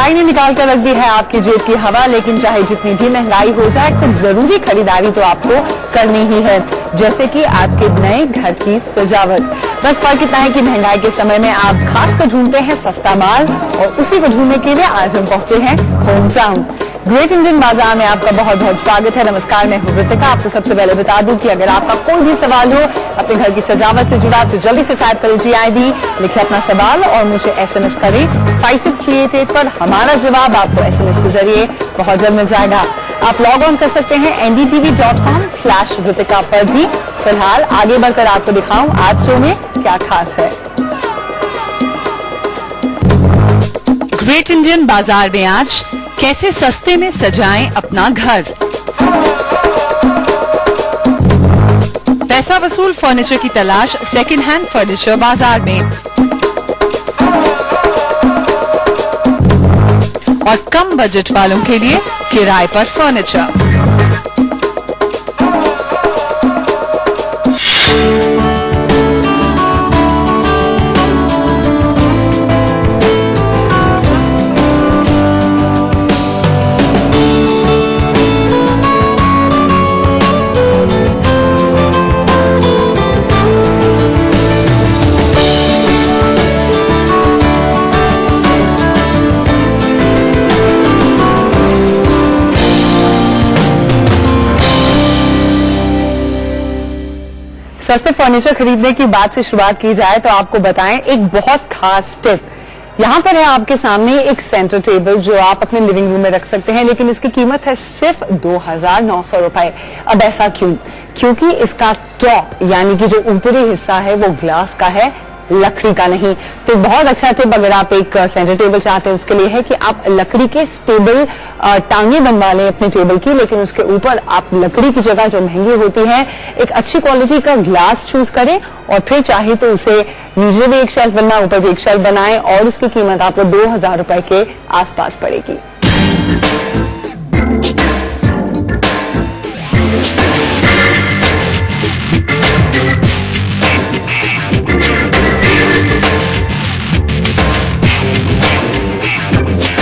महंगाई ने निकाल कर रख दी है आपकी जेब की हवा, लेकिन चाहे जितनी भी महंगाई हो जाए कुछ जरूरी खरीदारी तो आपको करनी ही है, जैसे कि आपके नए घर की सजावट। बस फर्क इतना है कि महंगाई के समय में आप खास कर ढूंढते हैं सस्ता माल, और उसी को ढूंढने के लिए आज हम पहुंचे हैं होम टाउन। ग्रेट इंडियन बाजार में आपका बहुत बहुत स्वागत है। नमस्कार, मैं हूं ऋतिका। आपको सबसे पहले बता दूं कि अगर आपका कोई भी सवाल हो अपने घर की सजावट से जुड़ा तो जल्दी से टाइप करें GID, लिखें अपना सवाल और मुझे SMS करें 56388 पर। हमारा जवाब आपको SMS के जरिए बहुत जल्द मिल जाएगा। आप लॉग ऑन कर सकते हैं ndtv.com/ritika पर भी। फिलहाल आगे बढ़कर आपको दिखाऊं आज शो में क्या खास है। ग्रेट इंडियन बाजार में आज कैसे सस्ते में सजाएं अपना घर। पैसा वसूल फर्नीचर की तलाश सेकंड हैंड फर्नीचर बाजार में, और कम बजट वालों के लिए किराए पर फर्नीचर। सस्ते फर्नीचर खरीदने की बात से शुरुआत की जाए तो आपको बताएं एक बहुत खास टिप। यहाँ पर है आपके सामने एक सेंटर टेबल जो आप अपने लिविंग रूम में रख सकते हैं, लेकिन इसकी कीमत है सिर्फ 2900 रुपए। अब ऐसा क्यों? क्योंकि इसका टॉप यानी कि जो ऊपरी हिस्सा है वो ग्लास का है, लकड़ी का नहीं। तो बहुत अच्छा टिप अगर आप एक सेंटर टेबल चाहते हैं उसके लिए है कि आप लकड़ी के स्टेबल टांगे बनवा लें अपने टेबल की, लेकिन उसके ऊपर आप लकड़ी की जगह जो महंगी होती है एक अच्छी क्वालिटी का ग्लास चूज करें, और फिर चाहे तो उसे नीचे भी एक शेल्फ बनना, ऊपर भी एक शेल्फ बनाएं, और उसकी कीमत आपको 2000 रुपए के आसपास पड़ेगी।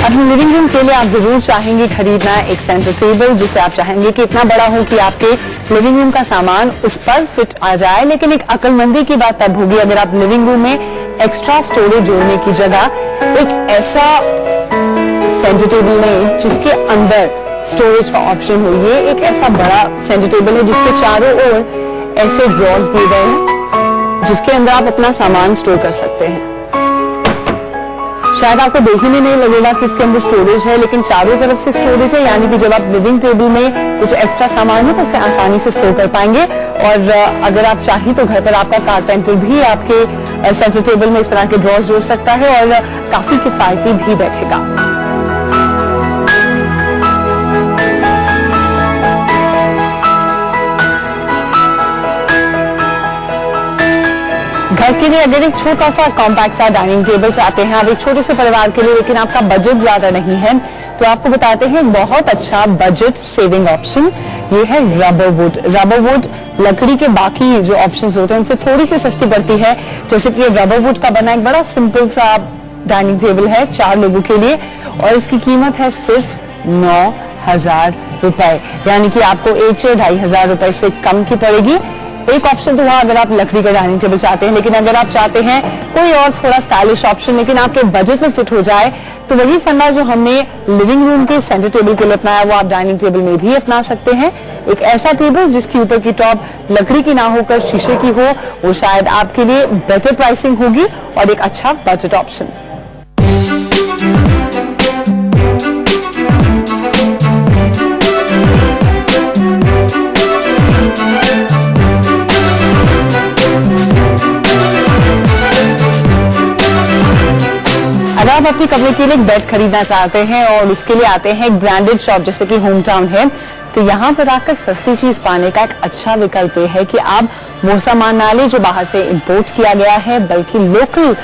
अपने लिविंग रूम के लिए आप जरूर चाहेंगे खरीदना एक सेंटर टेबल, जिसे आप चाहेंगे कि इतना बड़ा हो कि आपके लिविंग रूम का सामान उस पर फिट आ जाए। लेकिन एक अक्लमंदी की बात तब होगी अगर आप लिविंग रूम में एक्स्ट्रा स्टोरेज जोड़ने की जगह एक ऐसा सेंटर टेबल लें जिसके अंदर स्टोरेज का ऑप्शन हो। ये एक ऐसा बड़ा सेंटर टेबल है जिसके चारों ओर ऐसे ड्रॉर्स दिए गए हैं जिसके अंदर आप अपना सामान स्टोर कर सकते हैं। शायद आपको देखने में नहीं लगेगा कि इसके अंदर स्टोरेज है, लेकिन चारों तरफ से स्टोरेज है, यानी कि जब आप लिविंग टेबल में कुछ एक्स्ट्रा सामान है तो उसे आसानी से स्टोर कर पाएंगे। और अगर आप चाहें तो घर पर आपका कारपेंटर भी आपके सेंटर टेबल में इस तरह के ड्रॉर्स जोड़ सकता है और काफी किफायती भी बैठेगा। घर के लिए अगर एक छोटा सा कॉम्पैक्ट सा डाइनिंग टेबल चाहते हैं आप एक छोटे से परिवार के लिए, लेकिन आपका बजट ज्यादा नहीं है, तो आपको बताते हैं बहुत अच्छा बजट सेविंग ऑप्शन। ये है रबर वुड। रबर वुड लकड़ी के बाकी जो ऑप्शंस होते हैं उनसे थोड़ी सी सस्ती पड़ती है। जैसे कि ये रबर वुड का बना एक बड़ा सिंपल सा डाइनिंग टेबल है 4 लोगों के लिए, और इसकी कीमत है सिर्फ 9000 रुपए, यानी कि आपको 1 से 2500 रुपए से कम की पड़ेगी। एक ऑप्शन तो हुआ अगर आप लकड़ी का डाइनिंग टेबल चाहते हैं, लेकिन अगर आप चाहते हैं कोई और थोड़ा स्टाइलिश ऑप्शन लेकिन आपके बजट में फिट हो जाए, तो वही फंडा जो हमने लिविंग रूम के सेंटर टेबल के लिए अपनाया वो आप डाइनिंग टेबल में भी अपना सकते हैं। एक ऐसा टेबल जिसकी ऊपर की टॉप लकड़ी की ना होकर शीशे की हो, वो शायद आपके लिए बेटर प्राइसिंग होगी और एक अच्छा बजट ऑप्शन। अगर आप अपने कमरे के लिए एक बेड खरीदना चाहते हैं और उसके लिए आते हैं एक ब्रांडेड शॉप जैसे कि होम टाउन है, तो यहाँ पर आकर सस्ती चीज पाने का एक अच्छा विकल्प है कि आप वो सामान ना लें जो बाहर से इंपोर्ट किया गया है, बल्कि लोकल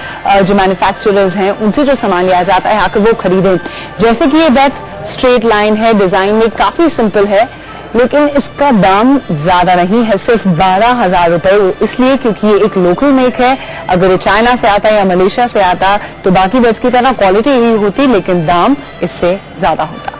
जो मैन्युफैक्चरर्स हैं उनसे जो सामान लिया जाता है आकर वो खरीदें। जैसे कि ये बेड स्ट्रेट लाइन है, डिजाइन में काफी सिंपल है, लेकिन इसका दाम ज्यादा नहीं है, सिर्फ 12,000 रुपए। इसलिए क्योंकि ये एक लोकल मेक है। अगर ये चाइना से आता या मलेशिया से आता तो बाकी बेड्स की तरह क्वालिटी ही होती, लेकिन दाम इससे ज्यादा होता।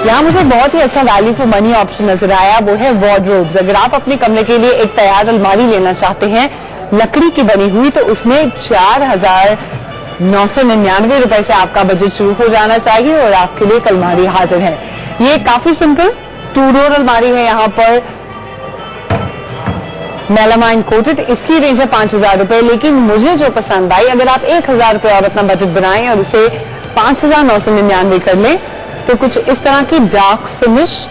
यहाँ मुझे बहुत ही अच्छा वैल्यू फॉर मनी ऑप्शन नजर आया, वो है वार्डरोब्स। अगर आप अपने कमरे के लिए एक तैयार अलमारी लेना चाहते हैं लकड़ी की बनी हुई, तो उसमें 4,999 रुपए से आपका बजट शुरू हो जाना चाहिए और आपके लिए एक अलमारी हाजिर है। ये काफी सिंपल 2 डोर अलमारी है। यहाँ पर मेलामाइन कोटेड, इसकी रेंज है 5,000 रुपए। लेकिन मुझे जो पसंद आई, अगर आप 1,000 रुपए और अपना बजट बनाएं और उसे 5,999 कर लें, तो कुछ इस तरह की डार्क फिनिश,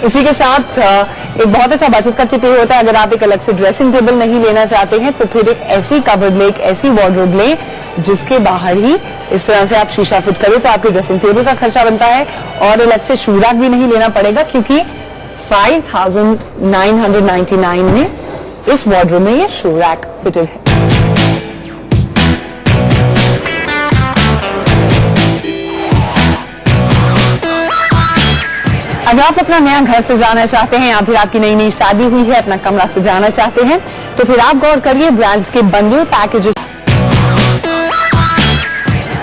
इसी के साथ एक बहुत अच्छा बचत का टिप होता है, अगर आप एक अलग से ड्रेसिंग टेबल नहीं लेना चाहते हैं तो फिर एक ऐसी कबर्ड ले, एक ऐसी वार्डरोब ले जिसके बाहर ही इस तरह से आप शीशा फिट करें, तो आपके ड्रेसिंग टेबल का खर्चा बनता है और अलग से शू रैक भी नहीं लेना पड़ेगा, क्योंकि 5,999 में इस वार्डरोब में ये शू रैक फिटेड है। अगर आप अपना नया घर सजाना चाहते हैं या फिर आपकी नई नई शादी हुई है, अपना कमरा सजाना चाहते हैं, तो फिर आप गौर करिए ब्रांड्स के बंडल पैकेजेस।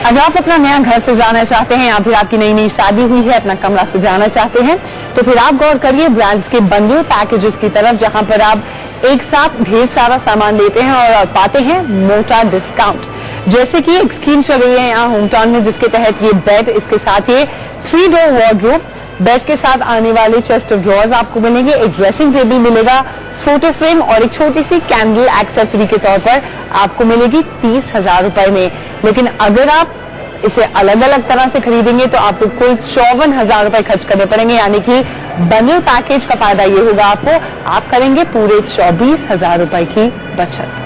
अगर आप अपना नया घर सजाना चाहते हैं या फिर आपकी नई नई शादी हुई है, अपना कमरा सजाना चाहते हैं, तो फिर आप गौर करिए ब्रांड्स के बंडल पैकेजेस की तरफ, जहां पर आप एक साथ ढेर सारा सामान लेते हैं और पाते हैं मोटा डिस्काउंट। जैसे कि एक स्कीम चल रही है यहाँ होम टाउन में, जिसके तहत ये बेड, इसके साथ ये 3 डोर वार्डरोब, बेड के साथ आने वाले चेस्ट ऑफ ड्रॉर्स आपको मिलेंगे, एक ड्रेसिंग टेबल मिलेगा, फोटो फ्रेम और एक छोटी सी कैंडल एक्सेसरी के तौर पर आपको मिलेगी 30,000 रुपए में। लेकिन अगर आप इसे अलग अलग तरह से खरीदेंगे तो आपको कुल 54,000 रुपए खर्च करने पड़ेंगे, यानी कि बंडल पैकेज का फायदा ये होगा आपको, आप करेंगे पूरे 24,000 रुपए की बचत।